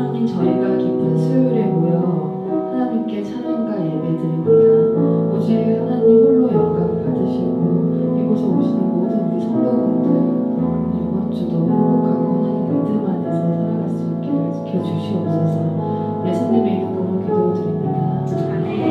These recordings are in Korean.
하나님, 저희가 기쁜 수요일에 모여 하나님께 찬양과 예배드립니다. 오직 하나님 홀로 영광을 받으시고 이곳에 오시는 모든 우리 성도분들 이번 주도 행복하고 하나님 믿음 안에서 살아갈 수 있게 지켜주시옵소서. 예수님의 이름으로 기도드립니다. 아멘.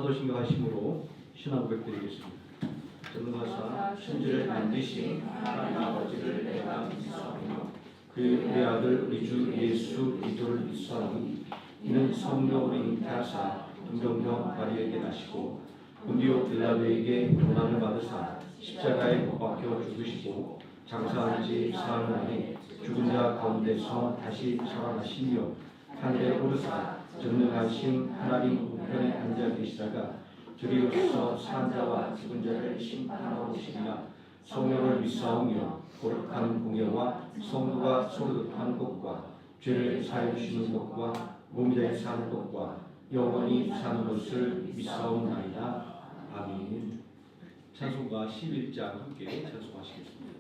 사도신경 하심으로 신앙 고백드리겠습니다. 전능하사 천지를 만드신 하나님 아버지를 내가 믿사오며 그의 아들 우리 주 예수 그리스도를 믿사오니 이는 성령으로 잉태하사 동정녀 마리아에게 나시고 본디오 빌라도에게 고난을 받으사 십자가에 못 박혀 죽으시고 장사한 지 사흘 만에 죽은 자 가운데서 다시 살아나시며 하늘에 오르사 전능하신 하나님 우편에 앉아 계시다가 저리로서 산 자와 죽은 자를 심판하러 오시리라. 성령을 믿사오며 거룩한 공예와 성도가 서로 교통하는 것과 죄를 사하여 주시는 것과 몸이 되어 사는 것과 영원히 사는 것을 믿사옵나이다. 아멘. 찬송가 11장 함께 찬송하시겠습니다.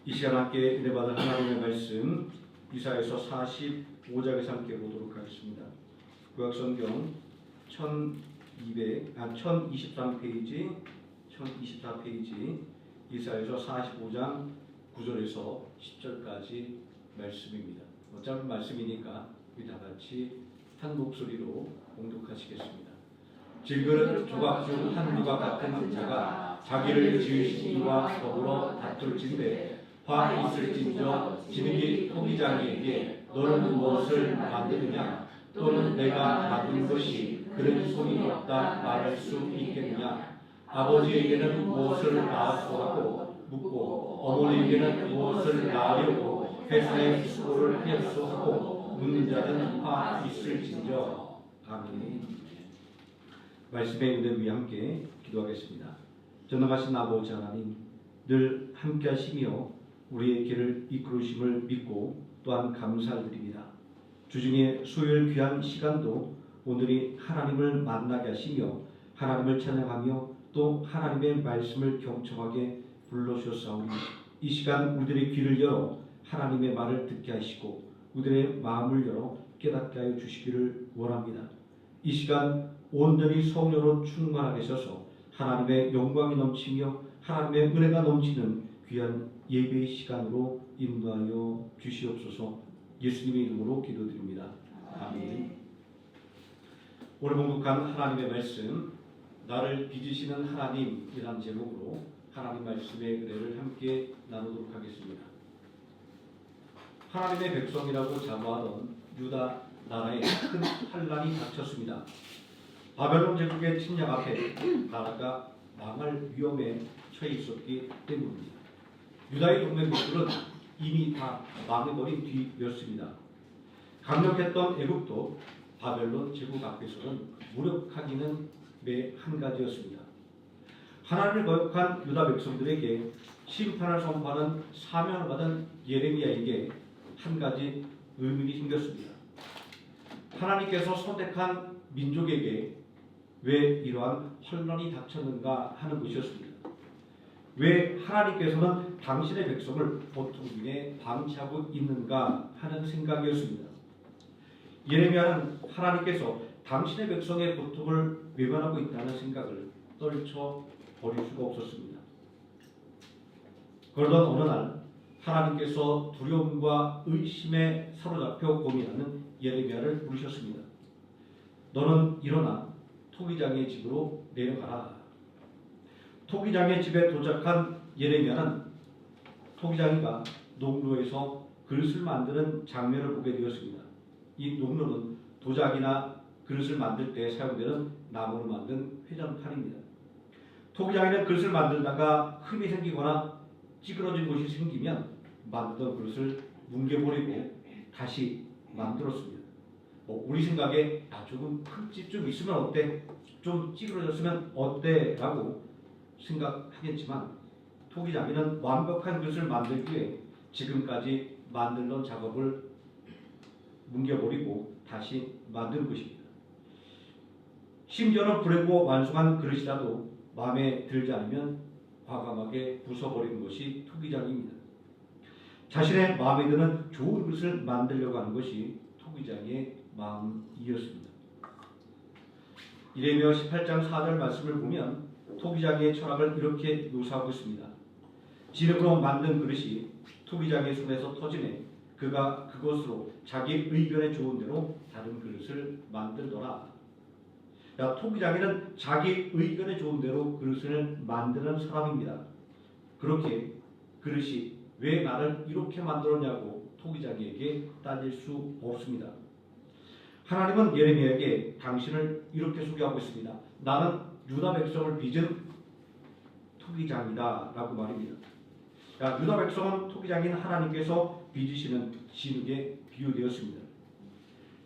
이 시간 함께 은혜 받은 하나님의 말씀 이사야서 45장에서 함께 보도록 하겠습니다. 구약성경 1023페이지 1024페이지 이사야서 45장 9절에서 10절까지 말씀입니다. 짧은 말씀이니까 우리 다 같이 한 목소리로 봉독하시겠습니다. 질그릇 조각 중 한 조각 같은 자가 자기를 지으신 이와 더불어 다툴진대 화 있을진저 지능이 토기장에게 너는 무엇을 만드느냐 또는 내가 만든 것이 그런 손이 없다 말할 수 있겠느냐. 아버지에게는 무엇을 낳았소 하고 묻고 어머니에게는 무엇을 낳으려고 회사의 수고를 하였소 하고 묻는 자는 화 있을진저. 아멘. 말씀의 은혜 위에 함께 기도하겠습니다. 전능하신 아버지 하나님, 늘 함께 하시며 우리의 길을 이끌으심을 믿고 또한 감사드립니다. 주중에 수요일 귀한 시간도 오늘이 하나님을 만나게 하시며 하나님을 찬양하며 또 하나님의 말씀을 경청하게 불러주셨사오니 이 시간 우리들의 귀를 열어 하나님의 말을 듣게 하시고 우리들의 마음을 열어 깨닫게 하여 주시기를 원합니다. 이 시간 온전히 성령으로 충만하게 하셔서 하나님의 영광이 넘치며 하나님의 은혜가 넘치는 귀한 예배의 시간으로 인도하여 주시옵소서. 예수님의 이름으로 기도드립니다. 아멘. 오늘 봉독한 하나님의 말씀, 나를 빚으시는 하나님이란 제목으로 하나님 말씀의 은혜를 함께 나누도록 하겠습니다. 하나님의 백성이라고 자부하던 유다 나라에 큰 환란이 닥쳤습니다. 바벨론 제국의 침략 앞에 나라가 망할 위험에 처해 있었기 때문입니다. 유다의 동맹국들은 이미 다 망해버린 뒤였습니다. 강력했던 애국도 바벨론 제국 앞에서는 무력하기는 매 한 가지였습니다. 하나님을 거역한 유다 백성들에게 심판을 선포하는 사명을 받은 예레미야에게 한 가지 의문이 생겼습니다. 하나님께서 선택한 민족에게 왜 이러한 혼란이 닥쳤는가 하는 것이었습니다. 왜 하나님께서는 당신의 백성을 고통 중에 방치하고 있는가 하는 생각이었습니다. 예레미야는 하나님께서 당신의 백성의 고통을 외면하고 있다는 생각을 떨쳐 버릴 수가 없었습니다. 그러던 어느 날 하나님께서 두려움과 의심에 사로잡혀 고민하는 예레미야를 부르셨습니다. 너는 일어나 토기장의 집으로 내려가라. 토기장의 집에 도착한 예레미야는 토기장이가 농로에서 그릇을 만드는 장면을 보게 되었습니다. 이 농로는 도자기나 그릇을 만들 때 사용되는 나무로 만든 회전판입니다. 토기장에는 그릇을 만들다가 흠이 생기거나 찌그러진 곳이 생기면 만든 그릇을 뭉개버리고 다시 만들었습니다. 우리 생각에 조금 흠집 좀 있으면 어때? 좀 찌그러졌으면 어때? 라고 생각하겠지만 토기장에는 완벽한 그릇을 만들기 위해 지금까지 만들던 작업을 뭉개버리고 다시 만드는 것입니다. 심지어는 부르고 완성한 그릇이라도 마음에 들지 않으면 과감하게 부숴버리는 것이 토기장입니다. 자신의 마음에 드는 좋은 그릇을 만들려고 하는 것이 토기장의 마음이었습니다. 예레미야 18장 4절 말씀을 보면 토기장의 철학을 이렇게 묘사하고 있습니다. 진흙으로 만든 그릇이 토기장의 손에서 터지매 그가 그것으로 자기 의견에 좋은 대로 다른 그릇을 만들더라. 토기장에는 자기 의견에 좋은 대로 그릇을 만드는 사람입니다. 그렇게 그릇이 왜 나를 이렇게 만들었냐고 토기장에게 따질 수 없습니다. 하나님은 예레미야에게 당신을 이렇게 소개하고 있습니다. 나는 유다 백성을 빚은 토기장이다 라고 말입니다. 유다 백성은 토기장인 하나님께서 빚으시는 진흙에 비유되었습니다.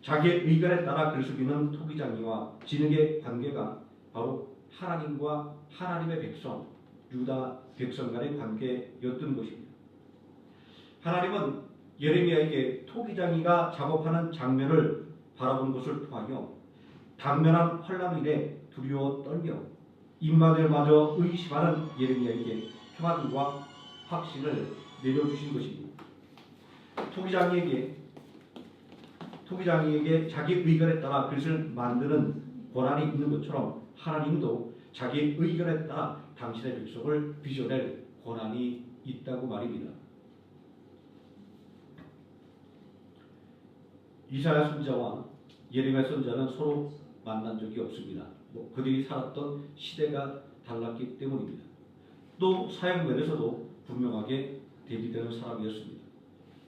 자기의 의견에 따라 그릇을 빚는 토기장이와 진흙의 관계가 바로 하나님과 하나님의 백성, 유다 백성 간의 관계였던 것입니다. 하나님은 예레미야에게 토기장이가 작업하는 장면을 바라본 것을 통하여 당면한 환란 일에 두려워 떨며 입맛을마저 의심하는 예레미야에게 평안과 확신을 내려주신 것입니다. 토기장이에게 자기 의견에 따라 그릇을 만드는 권한이 있는 것처럼 하나님도 자기 의견에 따라 당신의 백성을 빚어낼 권한이 있다고 말입니다. 이사야 선지자와 예레미야 선지자는 서로 만난 적이 없습니다. 그들이 살았던 시대가 달랐기 때문입니다. 또 사역 면에서도 분명하게 대비되는 사람이었습니다.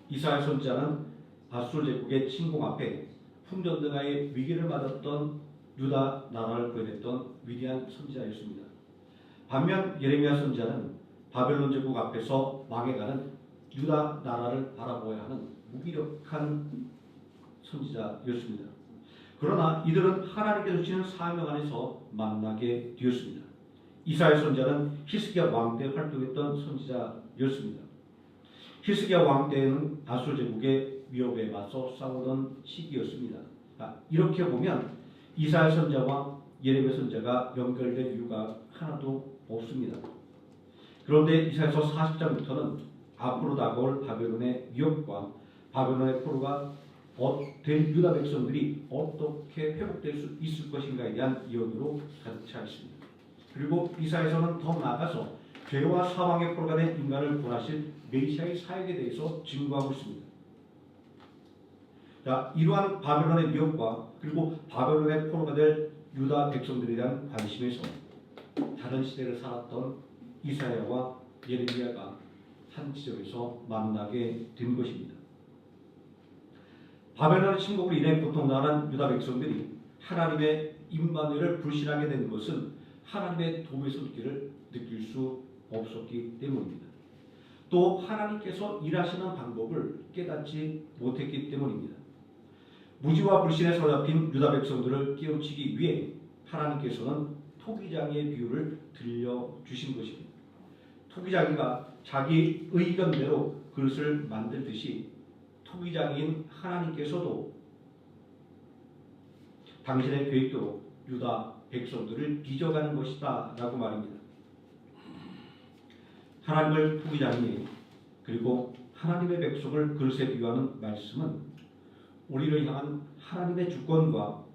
이사야 선지자는 아수르 제국의 침공 앞에 풍전등화의 위기를 맞았던 유다 나라를 구해냈던 위대한 선지자였습니다. 반면 예레미야 선지자는 바벨론 제국 앞에서 망해가는 유다 나라를 바라보아야 하는 무기력한 선지자였습니다. 그러나 이들은 하나님께서 주시는 사명 안에서 만나게 되었습니다. 이사야 선지자는 히스기야 왕 때 활동했던 선지자였습니다. 히스기야 왕 때는 아수르 제국의 위협에 맞서 싸우던 시기였습니다. 이렇게 보면 이사야 선지자와 예레미야 선지자가 연결된 이유가 하나도 없습니다. 그런데 이사야서 40장부터는 앞으로 다가올 바벨론의 위협과 바벨론의 포로가 된 유다 백성들이 어떻게 회복될 수 있을 것인가에 대한 이야기로 가득 차 있습니다. 그리고 이사야서는 더 나아가서 죄와 사망의 포로가 된 인간을 구원하실 메시아의 사역에 대해서 증거하고 있습니다. 자, 이러한 바벨론의 미혹과 그리고 바벨론의 포로가 될 유다 백성들에 대한 관심에서 다른 시대를 살았던 이사야와 예레미야가 한 지점에서 만나게 된 것입니다. 바벨론의 침공으로 인해 고통당한 유다 백성들이 하나님의 임마누엘을 불신하게 된 것은 하나님의 도움의 손길을 느낄 수 없었기 때문입니다. 또 하나님께서 일하시는 방법을 깨닫지 못했기 때문입니다. 무지와 불신에 사로잡힌 유다 백성들을 깨우치기 위해 하나님께서는 토기장의 비유를 들려주신 것입니다. 토기장이가 자기 의견대로 그릇을 만들듯이 토기장인 하나님께서도 당신의 계획대로 유다 백성들을 빚어가는 것이다 라고 말입니다. 하나님을 토기장이 그리고 하나님의 백성을 그릇에 비유하는 말씀은 우리를 향한 하나님의 주권과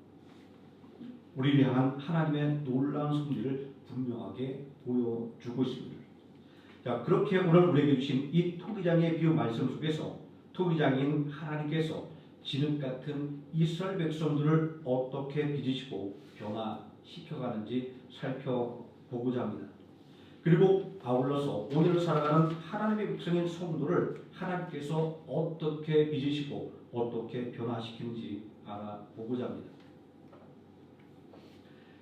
우리를 향한 하나님의 놀라운 섭리를 분명하게 보여주고 있습니다. 자, 그렇게 오늘 우리에게 주신 이 토기장의 비유 말씀 속에서 토기장인 하나님께서 진흙 같은 이스라엘 백성들을 어떻게 빚으시고 변화시켜가는지 살펴보고자 합니다. 그리고 아울러서 오늘을 살아가는 하나님의 백성인 성도를 하나님께서 어떻게 빚으시고 어떻게 변화시키는지 알아보고자 합니다.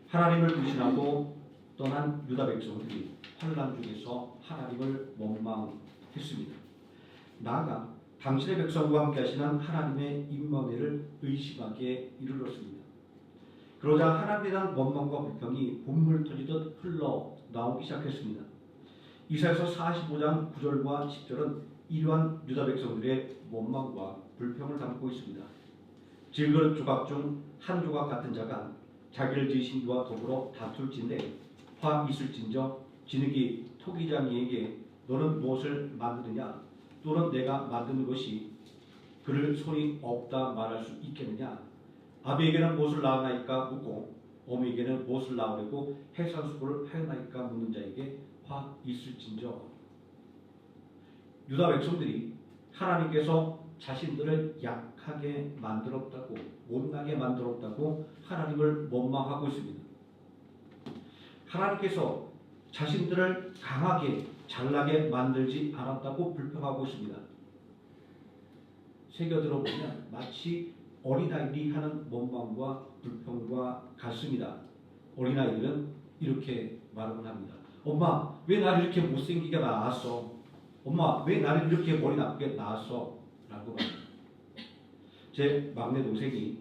하나님을 불신하고 떠난 유다 백성들이 환난 중에서 하나님을 원망했습니다. 나아가 당신의 백성과 함께 하시는 하나님의 임마누엘을 의심하게 이르렀습니다. 그러자 하나님에 대한 원망과 불평이 본물 터지듯 흘러나오기 시작했습니다. 이사야서 45장 9절과 10절은 이러한 유다 백성들의 원망과 불평을 담고 있습니다. 질그릇 조각 중 한 조각 같은 자가 자기를 지으신 이와 더불어 다툴진대 화 있을진저 진흙이 토기장이에게 너는 무엇을 만드느냐 또는 내가 만드는 것이 그를 손이 없다 말할 수 있겠느냐 아비에게는 무엇을 낳았나이까 묻고 어미에게는 무엇을 낳으려고 해산수고를 하였나이까 묻는 자에게 화 있을진저. 유다 백성들이 하나님께서 자신들을 약하게 만들었다고 못나게 만들었다고 하나님을 원망하고 있습니다. 하나님께서 자신들을 강하게 잘나게 만들지 않았다고 불평하고 있습니다. 새겨 들어보면 마치 어린아이들이 하는 원망과 불평과 같습니다. 어린아이들은 이렇게 말을 합니다. 엄마, 왜 나를 이렇게 못생기게 낳았어? 엄마, 왜 나를 이렇게 머리 나쁘게 낳았어? 라고 말합니다. 제 막내 동생이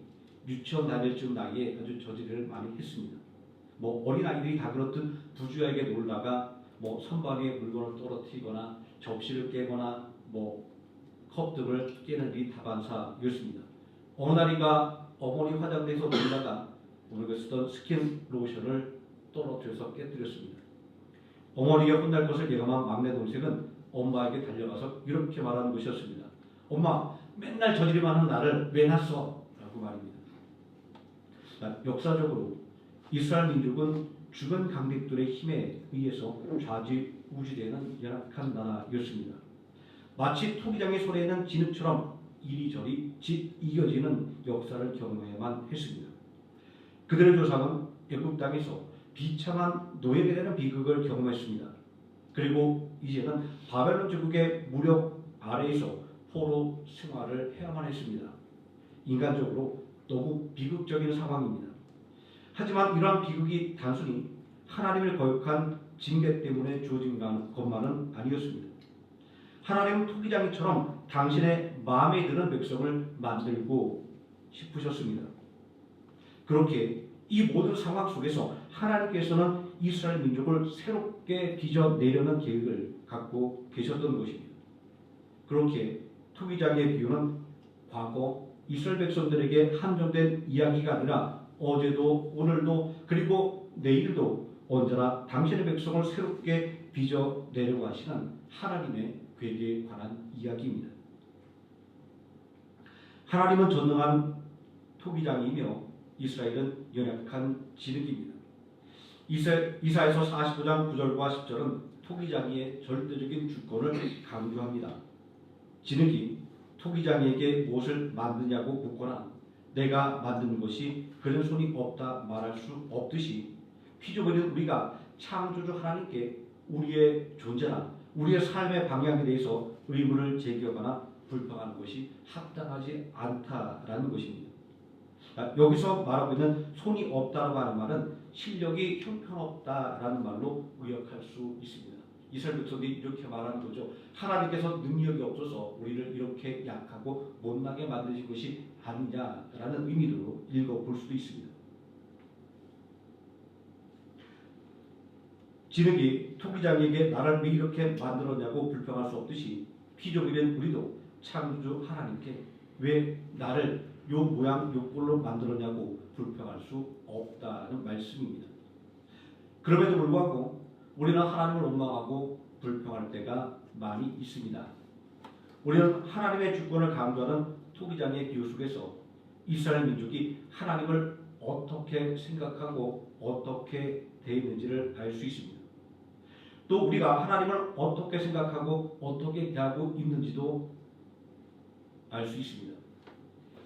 유치원 다닐 쯤 나이에 아주 저지를 많이 했습니다. 어린아이들이 다 그렇듯 부주의하게 놀다가 선반위에 물건을 떨어뜨리거나 접시를 깨거나 컵 등을 깨는 일이 다반사였습니다. 어느 날인가 어머니 화장대에서 놀다가 우리가 쓰던 스킨 로션을 떨어뜨려서 깨뜨렸습니다. 어머니가 혼날 것을 예감한 막내 동생은 엄마에게 달려가서 이렇게 말하는 것이었습니다. 엄마, 맨날 저지르만 하는 나를 왜 낳았어? 라고 말입니다. 역사적으로 이스라엘 민족은 주변 강대들의 힘에 의해서 좌지우지되는 열악한 나라였습니다. 마치 토기장의 손에 있는 진흙처럼 이리저리 이겨지는 역사를 경험해야만 했습니다. 그들의 조상은 애굽 땅에서 비참한 노예가 되는 비극을 경험했습니다. 그리고 이제는 바벨론 제국의 무력 아래에서 포로 생활을 해야만 했습니다. 인간적으로 너무 비극적인 상황입니다. 하지만 이러한 비극이 단순히 하나님을 거역한 징계 때문에 주어진 것만은 아니었습니다. 하나님은 토기장이처럼 당신의 마음에 드는 백성을 만들고 싶으셨습니다. 그렇게 이 모든 상황 속에서 하나님께서는 이스라엘 민족을 새롭게 빚어내려는 계획을 갖고 계셨던 것입니다. 그렇게 토기장의 비유는 과거 이스라엘 백성들에게 한정된 이야기가 아니라 어제도 오늘도 그리고 내일도 언제나 당신의 백성을 새롭게 빚어내려고 하시는 하나님의 계획에 관한 이야기입니다. 하나님은 전능한 토기장이며 이스라엘은 연약한 진흙입니다. 이사야서 45장 9절과 10절은 토기장이의 절대적인 주권을 강조합니다. 진흙이 토기장에게 무엇을 만드냐고 묻거나 내가 만든 것이 그런 손이 없다 말할 수 없듯이 피조물인 우리가 창조주 하나님께 우리의 존재나 우리의 삶의 방향에 대해서 의문을 제기하거나 불평하는 것이 합당하지 않다라는 것입니다. 여기서 말하고 있는 손이 없다고 하는 말은 실력이 형편없다라는 말로 의역할 수 있습니다. 이스라엘 백성들이 이렇게 말하는 거죠. 하나님께서 능력이 없어서 우리를 이렇게 약하고 못나게 만드신 것이 아니냐라는 의미로 읽어볼 수도 있습니다. 진흙이 토기장에게 나를 왜 이렇게 만들었냐고 불평할 수 없듯이 피조물인 우리도 창조주 하나님께 왜 나를 요 모양 요 꼴로 만들었냐고 불평할 수 없다는 말씀입니다. 그럼에도 불구하고 우리는 하나님을 원망하고 불평할 때가 많이 있습니다. 우리는 하나님의 주권을 강조하는 토기장의 기호 속에서 이스라엘 민족이 하나님을 어떻게 생각하고 어떻게 대했는지를 알 수 있습니다. 또 우리가 하나님을 어떻게 생각하고 어떻게 대하고 있는지도 알 수 있습니다.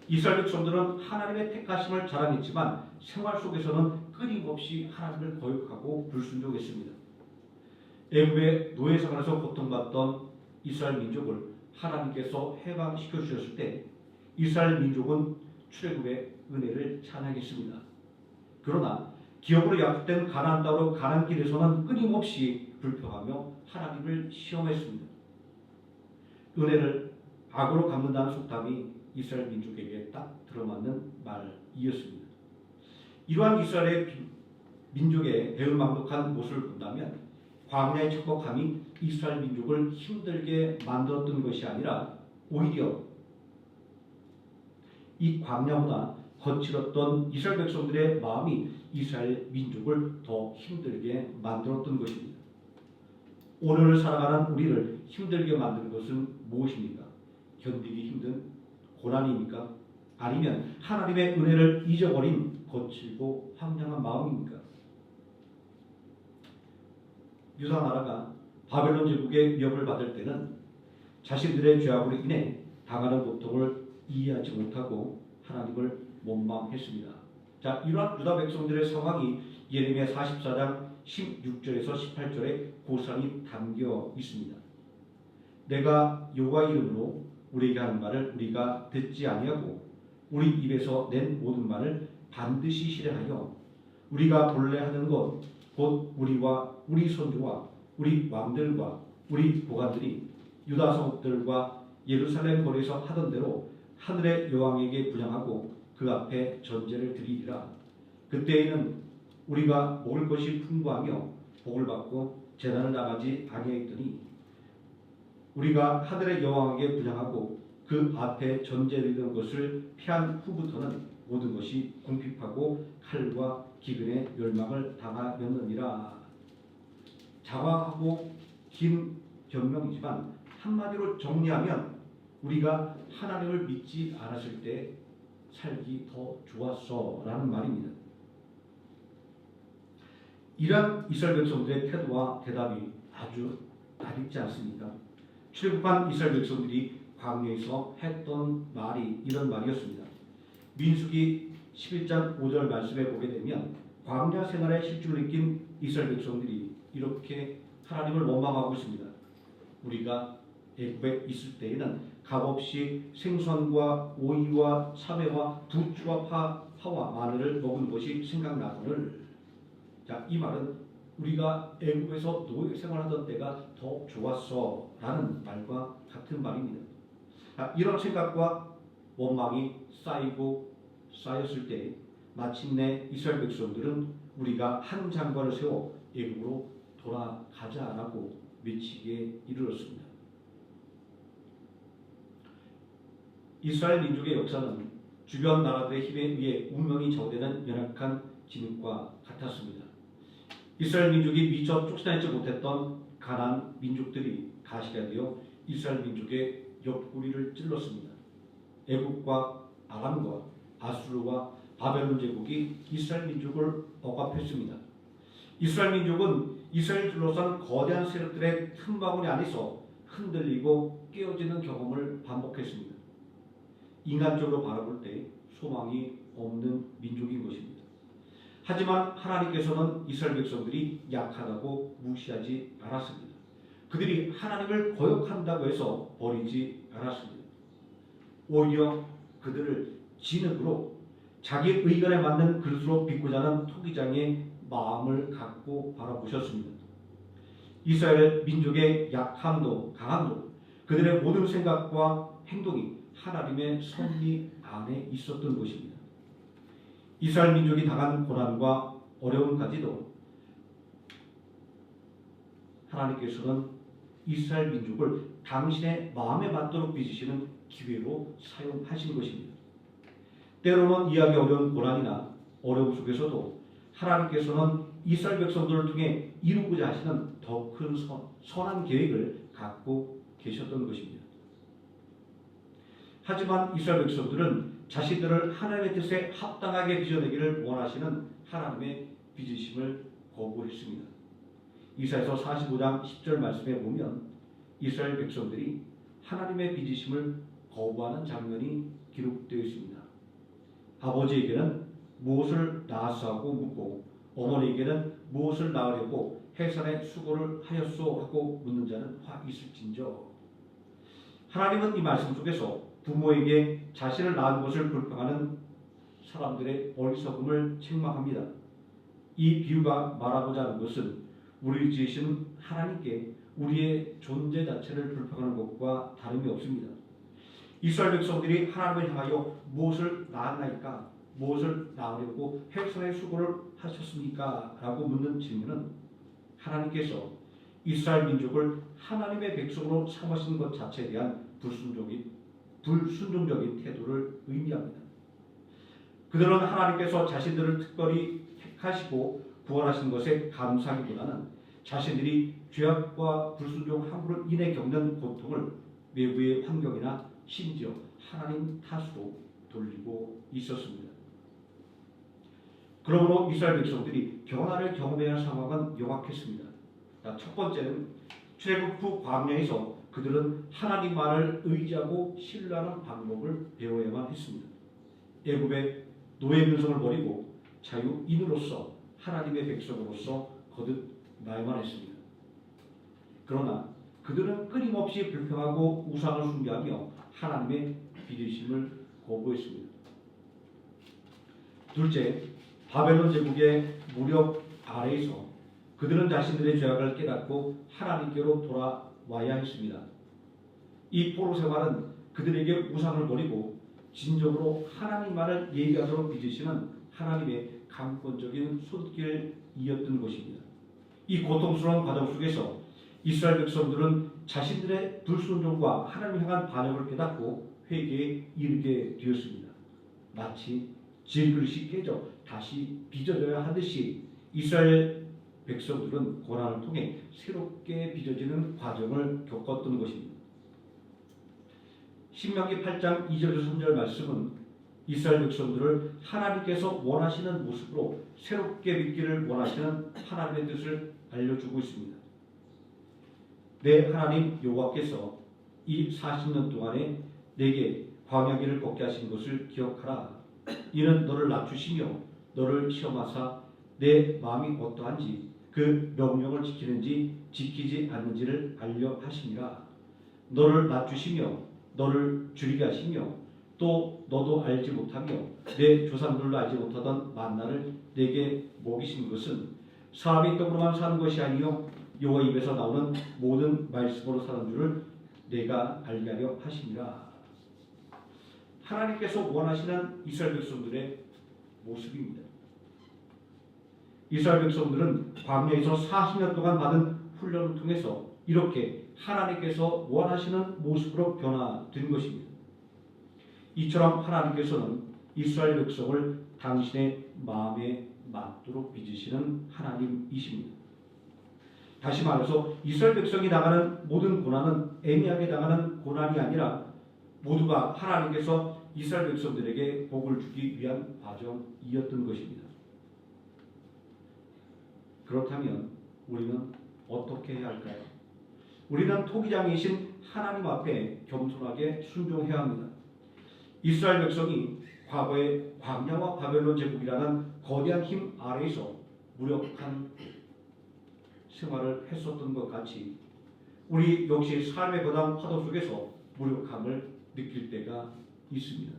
이스라엘 백성들은 하나님의 택하심을 자랑했지만 생활 속에서는 끊임없이 하나님을 거역하고 불순종했습니다. 애굽의 노예 생활에서 고통받던 이스라엘 민족을 하나님께서 해방시켜 주셨을 때 이스라엘 민족은 출애굽의 은혜를 찬양했습니다. 그러나 기업으로 약속된 가나안 땅으로 가는 길에서는 끊임없이 불평하며 하나님을 시험했습니다. 은혜를 악으로 갚는다는 속담이 이스라엘 민족에게 딱 들어맞는 말이었습니다. 이러한 이스라엘 민족의 배은망덕한 모습을 본다면 광야의 척박함이 이스라엘 민족을 힘들게 만들었던 것이 아니라 오히려 이 광야보다 거칠었던 이스라엘 백성들의 마음이 이스라엘 민족을 더 힘들게 만들었던 것입니다. 오늘을 살아가는 우리를 힘들게 만드는 것은 무엇입니까? 견디기 힘든 고난입니까? 아니면 하나님의 은혜를 잊어버린 거칠고 황량한 마음입니까? 유다 나라가 바벨론 제국의 위협을 받을 때는 자신들의 죄악으로 인해 당하는 고통을 이해하지 못하고 하나님을 원망했습니다. 자, 이러한 유다 백성들의 상황이 예레미야 44장 16절에서 18절에 고스란히 담겨 있습니다. 내가 여호와 이름으로 우리에게 하는 말을 우리가 듣지 아니하고 우리 입에서 낸 모든 말을 반드시 실행하여 우리가 본래 하는 것 곧 우리와 우리 선조와 우리 왕들과 우리 보관들이 유다 성읍들과 예루살렘 거리에서 하던 대로 하늘의 여왕에게 분향하고 그 앞에 전제를 드리리라. 그때에는 우리가 먹을 것이 풍부하며 복을 받고 재난을 나가지 아니하였더니 우리가 하늘의 여왕에게 분향하고 그 앞에 전제드리던 것을 피한 후부터는 모든 것이 궁핍하고 칼과 기근의 멸망을 당하였느니라. 장황하고 긴 변명이지만 한마디로 정리하면 우리가 하나님을 믿지 않았을 때 살기 더 좋았어 라는 말입니다. 이러한 이스라엘 백성들의 태도와 대답이 아주 낯익지 않습니까? 출애굽한 이스라엘 백성들이 광야에서 했던 말이 이런 말이었습니다. 민수기 11장 5절 말씀에 보게 되면 광야 생활의 실주를 느낀 이스라엘 백성들이 이렇게 하나님을 원망하고 있습니다. 우리가 애굽에 있을 때에는 값없이 생선과 오이와 참외와 부추와 파와 마늘을 먹은 것이 생각나거늘. 자, 이 말은 우리가 애굽에서 노예 생활하던 때가 더 좋았어 라는 말과 같은 말입니다. 자, 이런 생각과 원망이 쌓였을 때 마침내 이스라엘 백성들은 우리가 한 장관을 세워 애굽으로 돌아가자라고 외치게 이르렀습니다. 이스라엘 민족의 역사는 주변 나라들의 힘에 의해 운명이 좌우되는 연약한 진흙과 같았습니다. 이스라엘 민족이 미처 쫓아내지 못했던 가나안 민족들이 가시가 되어 이스라엘 민족의 옆구리를 찔렀습니다. 애국과 아람과 아수르와 바벨론 제국이 이스라엘 민족을 억압했습니다. 이스라엘 민족은 이스라엘 둘러싼 거대한 세력들의 틈바구니 안에서 흔들리고 깨어지는 경험을 반복했습니다. 인간적으로 바라볼 때 소망이 없는 민족인 것입니다. 하지만 하나님께서는 이스라엘 백성들이 약하다고 무시하지 않았습니다. 그들이 하나님을 거역한다고 해서 버리지 않았습니다. 오히려 그들을 진흙으로 자기 의견에 맞는 그릇으로 빚고자 하는 토기장의 마음을 갖고 바라보셨습니다. 이스라엘 민족의 약함도 강함도 그들의 모든 생각과 행동이 하나님의 섭리 안에 있었던 것입니다. 이스라엘 민족이 당한 고난과 어려움까지도 하나님께서는 이스라엘 민족을 당신의 마음에 맞도록 빚으시는 기회로 사용하신 것입니다. 때로는 이해하기 어려운 고난이나 어려움 속에서도 하나님께서는 이스라엘 백성들을 통해 이루고자 하시는 더 큰 선한 계획을 갖고 계셨던 것입니다. 하지만 이스라엘 백성들은 자신들을 하나님의 뜻에 합당하게 빚어내기를 원하시는 하나님의 빚으심을 거부했습니다. 이사야서 45장 10절 말씀에 보면 이스라엘 백성들이 하나님의 빚으심을 거부하는 장면이 기록되어 있습니다. 아버지에게는 무엇을 낳았소 하고 묻고 어머니에게는 무엇을 낳으려고 해산에 수고를 하였소 하고 묻는 자는 화 있을진저. 하나님은 이 말씀 속에서 부모에게 자신을 낳은 것을 불평하는 사람들의 어리석음을 책망합니다. 이 비유가 말하고자 하는 것은 우리를 지으신 하나님께 우리의 존재 자체를 불평하는 것과 다름이 없습니다. 이스라엘 백성들이 하나님을 향하여 무엇을 낳았나이까? 무엇을 낳으려고 해산의 수고를 하셨습니까? 라고 묻는 질문은 하나님께서 이스라엘 민족을 하나님의 백성으로 삼으신 것 자체에 대한 불순종적인 태도를 의미합니다. 그들은 하나님께서 자신들을 특별히 택하시고 구원하신 것에 감사하기보다는 자신들이 죄악과 불순종함으로 인해 겪는 고통을 외부의 환경이나 심지어 하나님 탓으로 돌리고 있었습니다. 그러므로 이스라엘 백성들이 변화를 경험해야 할 상황은 명확했습니다. 첫 번째는 출애굽 후 광야에서 그들은 하나님 말을 의지하고 신뢰하는 방법을 배워야만 했습니다. 애굽의 노예 근성을 버리고 자유인으로서 하나님의 백성으로서 거듭나야만 했습니다. 그러나 그들은 끊임없이 불평하고 우상을 숭배하며 하나님의 빚으심을 거부했습니다. 둘째, 바벨론 제국의 무력 아래에서 그들은 자신들의 죄악을 깨닫고 하나님께로 돌아와야 했습니다. 이 포로 생활은 그들에게 우상을 버리고 진정으로 하나님만을 예배하도록 빚으시는 하나님의 강권적인 손길이었던 것입니다. 이 고통스러운 과정 속에서 이스라엘 백성들은 자신들의 불순종과 하나님 향한 반역을 깨닫고 회개에 이르게 되었습니다. 마치 질그릇이 깨져 다시 빚어져야 하듯이 이스라엘 백성들은 고난을 통해 새롭게 빚어지는 과정을 겪었던 것입니다. 신명기 8장 2절에서 3절 말씀은 이스라엘 백성들을 하나님께서 원하시는 모습으로 새롭게 믿기를 원하시는 하나님의 뜻을 알려주고 있습니다. 내 하나님 여호와께서 이 40년 동안에 내게 광야길을 걷게 하신 것을 기억하라. 이는 너를 낮추시며 너를 시험하사 내 마음이 어떠한지 그 명령을 지키는지 지키지 않는지를 알려 하심이라. 너를 낮추시며 너를 줄이게 하시며 또 너도 알지 못하며 내 조상들도 알지 못하던 만나를 내게 먹이신 것은 사람의 떡으로만 사는 것이 아니요 여호와 입에서 나오는 모든 말씀으로 사는 줄을 내가 알게 하려 하심이라. 하나님께서 원하시는 이스라엘 백성들의 모습입니다. 이스라엘 백성들은 광야에서 40년 동안 받은 훈련을 통해서 이렇게 하나님께서 원하시는 모습으로 변화된 것입니다. 이처럼 하나님께서는 이스라엘 백성을 당신의 마음에 맞도록 빚으시는 하나님이십니다. 다시 말해서 이스라엘 백성이 당하는 모든 고난은 애매하게 당하는 고난이 아니라 모두가 하나님께서 이스라엘 백성들에게 복을 주기 위한 과정이었던 것입니다. 그렇다면 우리는 어떻게 해야 할까요? 우리는 토기장이신 하나님 앞에 겸손하게 순종해야 합니다. 이스라엘 백성이 과거에 광야와 바벨론 제국이라는 거대한 힘 아래에서 무력한 생활을 했었던 것 같이 우리 역시 삶의 거단 파도 속에서 무력함을 느낄 때가 있습니다.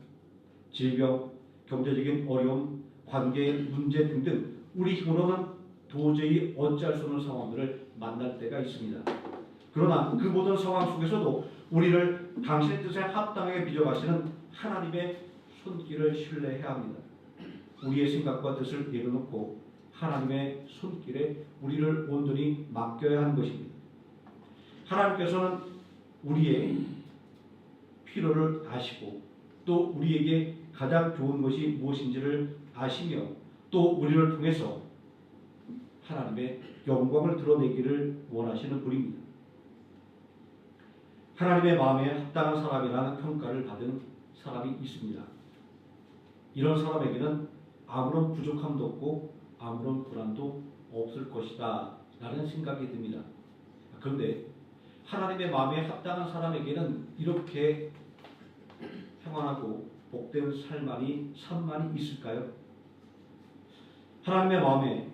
질병, 경제적인 어려움, 관계 문제 등등 우리 힘으로는 도저히 어찌할 수 없는 상황들을 만날 때가 있습니다. 그러나 그 모든 상황 속에서도 우리를 당신의 뜻에 합당하게 빚어가시는 하나님의 손길을 신뢰해야 합니다. 우리의 생각과 뜻을 내려놓고 하나님의 손길에 우리를 온전히 맡겨야 하는 것입니다. 하나님께서는 우리의 필요를 아시고 또 우리에게 가장 좋은 것이 무엇인지를 아시며 또 우리를 통해서 하나님의 영광을 드러내기를 원하시는 분입니다. 하나님의 마음에 합당한 사람이라는 평가를 받은 사람이 있습니다. 이런 사람에게는 아무런 부족함도 없고 아무런 불안도 없을 것이다 라는 생각이 듭니다. 그런데 하나님의 마음에 합당한 사람에게는 이렇게 평안하고 복된 삶만이 있을까요? 하나님의 마음에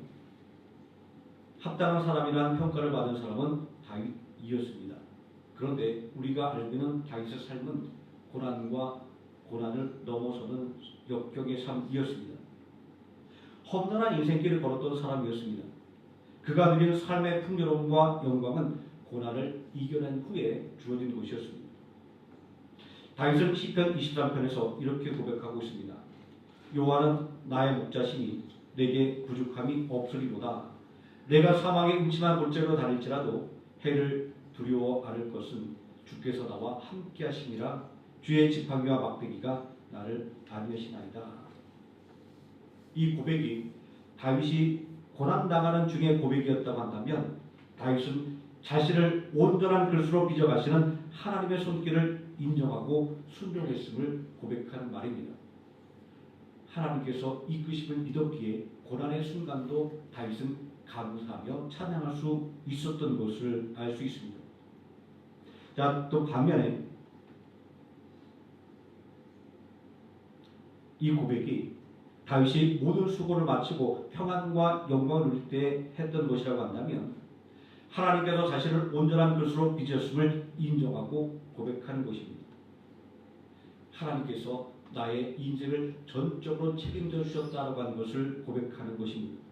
합당한 사람이라는 평가를 받은 사람은 다윗이었습니다. 그런데 우리가 알고 있는 다윗의 삶은 고난을 넘어서는 역경의 삶이었습니다. 험난한 인생길을 걸었던 사람이었습니다. 그가 누린 삶의 풍요로움과 영광은 고난을 이겨낸 후에 주어진 것이었습니다. 다윗은 시편 23편에서 이렇게 고백하고 있습니다. 여호와는 나의 목자시니 내게 부족함이 없으리로다. 내가 사망의 음침한 골짜기로 다닐지라도 해를 두려워 않을 것은 주께서 나와 함께 하심이라. 주의 지팡이와 막대기가 나를 안위하시나이다. 이 고백이 다윗이 고난당하는 중의 고백이었다고 한다면 다윗은 자신을 온전한 그릇으로 빚어가시는 하나님의 손길을 인정하고 순종했음을 고백하는 말입니다. 하나님께서 이끄심을 믿었기에 고난의 순간도 다윗은 감사하며 찬양할 수 있었던 것을 알 수 있습니다. 자, 또 반면에 이 고백이 다윗이 모든 수고를 마치고 평안과 영광을 누릴 때 했던 것이라고 한다면 하나님께서 자신을 온전한 것으로 빚었음을 인정하고 고백하는 것입니다. 하나님께서 나의 인생을 전적으로 책임져 주셨다고 하는 것을 고백하는 것입니다.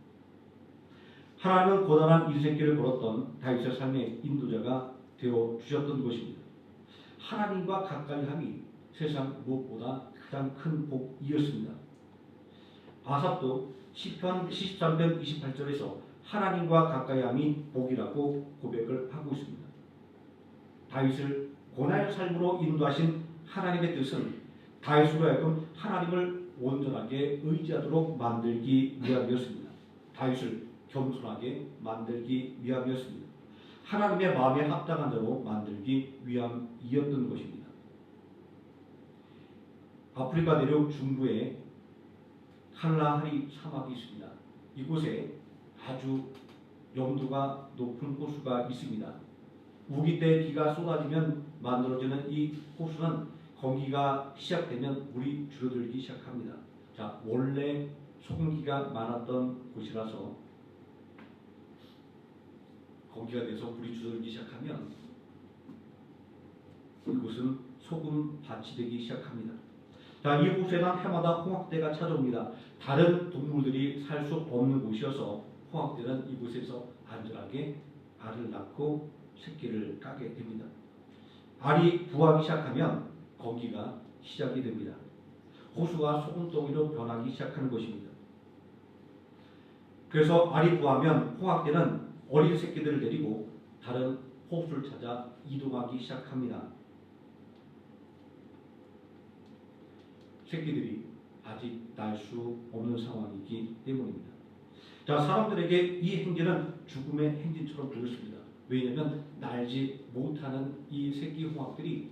하나님은 고단한 인생길을 걸었던 다윗의 삶의 인도자가 되어 주셨던 것입니다. 하나님과 가까이함이 세상 무엇보다 가장 큰 복이었습니다. 아삽도 시편 73편 28절에서 하나님과 가까이함이 복이라고 고백을 하고 있습니다. 다윗을 고난의 삶으로 인도하신 하나님의 뜻은 다윗으로 하여금 하나님을 온전하게 의지하도록 만들기 위함이었습니다. 다윗을 겸손하게 만들기 위함이었습니다. 하나님의 마음에 합당한 자로 만들기 위함이었던 것입니다. 아프리카 내륙 중부에 칼라하리 사막이 있습니다. 이곳에 아주 영도가 높은 호수가 있습니다. 우기 때 비가 쏟아지면 만들어지는 이 호수는 건기가 시작되면 물이 줄어들기 시작합니다. 자, 원래 소금기가 많았던 곳이라서 건기가 돼서 물이 줄어들기 시작하면 이곳은 소금밭이 되기 시작합니다. 자, 이 호수에는 해마다 홍학대가 찾아옵니다. 다른 동물들이 살 수 없는 곳이어서 홍학대는 이곳에서 안전하게 알을 낳고 새끼를 까게 됩니다. 알이 부화하기 시작하면 건기가 시작이 됩니다. 호수가 소금덩이로 변하기 시작하는 것입니다. 그래서 알이 부화하면 홍학대는 어린 새끼들을 데리고 다른 호수를 찾아 이동하기 시작합니다. 새끼들이 아직 날 수 없는 상황이기 때문입니다. 자, 사람들에게 이 행진은 죽음의 행진처럼 보였습니다. 왜냐하면 날지 못하는 이 새끼 홍학들이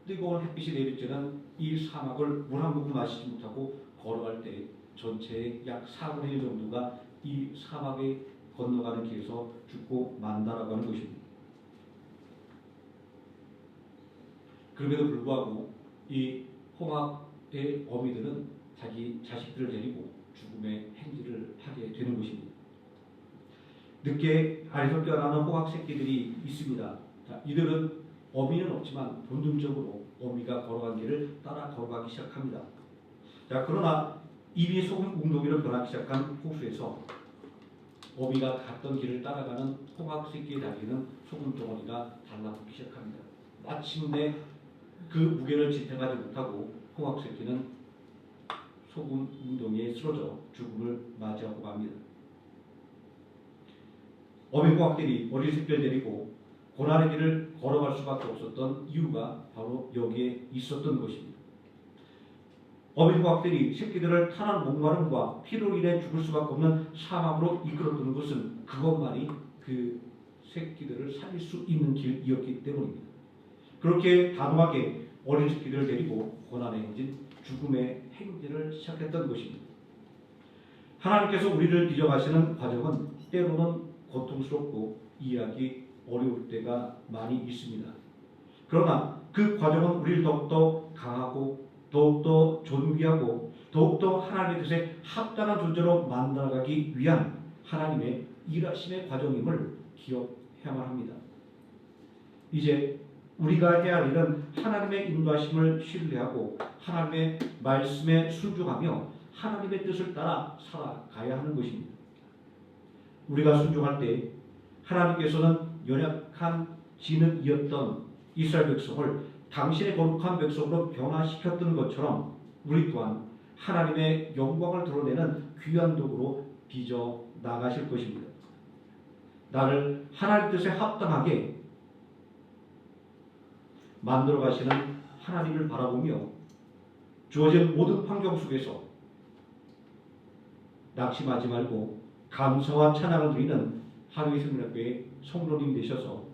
뜨거운 햇빛이 내리쬐는 이 사막을 물 한 모금 마시지 못하고 걸어갈 때 전체의 약 4분의 1 정도가 이 사막에 건너가는 길에서 죽고 만다라고 하는 것입니다. 그럼에도 불구하고 이 홍학 어미들은 자기 자식들을 데리고 죽음의 행진을 하게 되는 것입니다. 늦게 알에서 깨어나는 호각 새끼들이 있습니다. 자, 이들은 어미는 없지만 본능적으로 어미가 걸어간 길을 따라 걸어가기 시작합니다. 자, 그러나 이미 소금 웅덩이로 변하기 시작한 호수에서 어미가 갔던 길을 따라가는 호박 새끼의 다리는 소금 덩어리가 달라붙기 시작합니다. 마침내 그 무게를 지탱하지 못하고 호박 새끼는 소금 웅덩이에 쓰러져 죽음을 맞이하고 맙니다. 어미 호박들이 어린 새끼를 데리고 고난의 길을 걸어갈 수밖에 없었던 이유가 바로 여기에 있었던 것입니다. 어미 호박들이 새끼들을 탄한 목마름과 피로 인해 죽을 수밖에 없는 사망으로 이끌어두는 것은 그것만이 그 새끼들을 살릴 수 있는 길이었기 때문입니다. 그렇게 단호하게 어린 새끼들을 데리고 고난의 행진, 죽음의 행진을 시작했던 것입니다. 하나님께서 우리를 빚어가시는 과정은 때로는 고통스럽고 이해하기 어려울 때가 많이 있습니다. 그러나 그 과정은 우리를 더욱더 강하고 더욱더 존귀하고 더욱더 하나님의 뜻에 합당한 존재로 만들어가기 위한 하나님의 일하심의 과정임을 기억해야만 합니다. 이제 우리가 해야 할 일은 하나님의 인도하심을 신뢰하고 하나님의 말씀에 순종하며 하나님의 뜻을 따라 살아가야 하는 것입니다. 우리가 순종할 때 하나님께서는 연약한 진흙이었던 이스라엘 백성을 당신의 거룩한 백성으로 변화시켰던 것처럼 우리 또한 하나님의 영광을 드러내는 귀한 도구로 빚어 나가실 것입니다. 나를 하나님 뜻에 합당하게 만들어 가시는 하나님을 바라보며 주어진 모든 환경 속에서 낙심하지 말고 감사와 찬양을 드리는 하루의 생명학교의 성도님 되셔서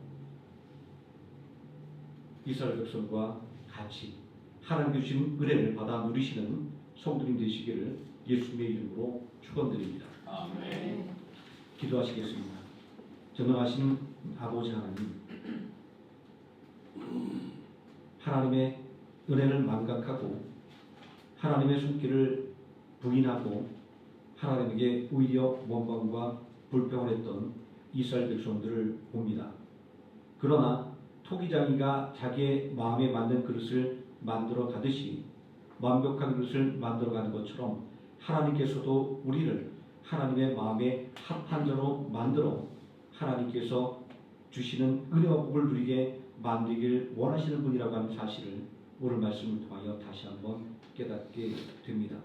이스라엘 백성과 같이 하나님 주신 은혜를 받아 누리시는 성도님 되시기를 예수님의 이름으로 축원드립니다. 아멘. 기도하시겠습니다. 전능하신 아버지 하나님, 하나님의 은혜를 망각하고 하나님의 손길을 부인하고 하나님에게 오히려 원망과 불평을 했던 이스라엘 백성들을 봅니다. 그러나 토기장이가 자기의 마음에 맞는 그릇을 만들어 가듯이 완벽한 그릇을 만들어 가는 것처럼 하나님께서도 우리를 하나님의 마음에 합한 자로 만들어 하나님께서 주시는 은혜와 복을 누리게 만들길 원하시는 분이라고 하는 사실을 오늘 말씀을 통하여 다시 한번 깨닫게 됩니다.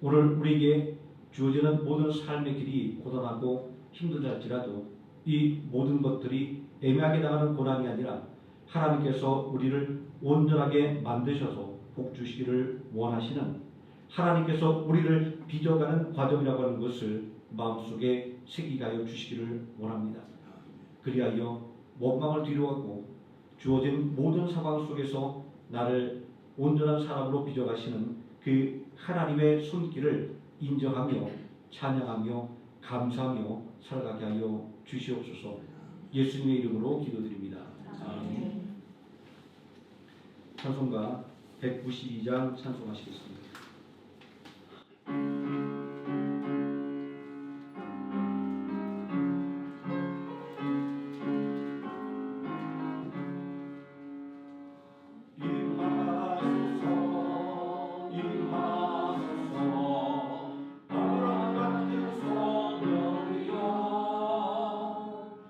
오늘 우리에게 주어지는 모든 삶의 길이 고단하고 힘들지라도 이 모든 것들이 애매하게 당하는 고난이 아니라 하나님께서 우리를 온전하게 만드셔서 복 주시기를 원하시는 하나님께서 우리를 빚어가는 과정이라고 하는 것을 마음속에 새기게 주시기를 원합니다. 그리하여 원망을 뒤로하고 주어진 모든 상황 속에서 나를 온전한 사람으로 빚어가시는 그 하나님의 손길을 인정하며 찬양하며 감사하며 살아가게 하여 주시옵소서. 예수님의 이름으로 기도드립니다. 아멘. 찬송가 192장 찬송하시겠습니다. 물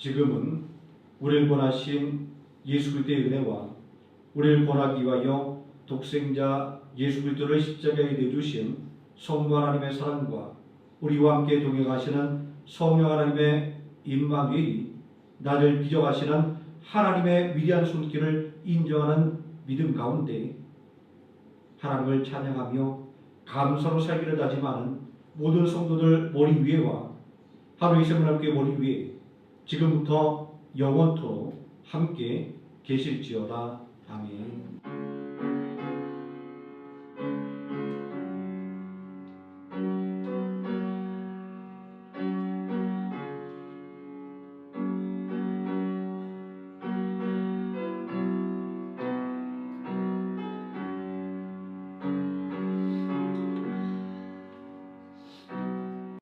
지금은 우리를 권하신 예수 그리스도의 은혜와 우리를 권하기 위하여 독생자 예수 그리스도를 십자가에 내주신 성부 하나님의 사랑과 우리와 함께 동행하시는 성령 하나님의 임마누엘이 나를 빚어가시는 하나님의 위대한 손길을 인정하는 믿음 가운데 하나님을 찬양하며 감사로 살기를 다짐하는 모든 성도들 머리 위에와 하루의 생을 함께 머리 위에 지금부터 영원토록 함께 계실지어다. 아멘.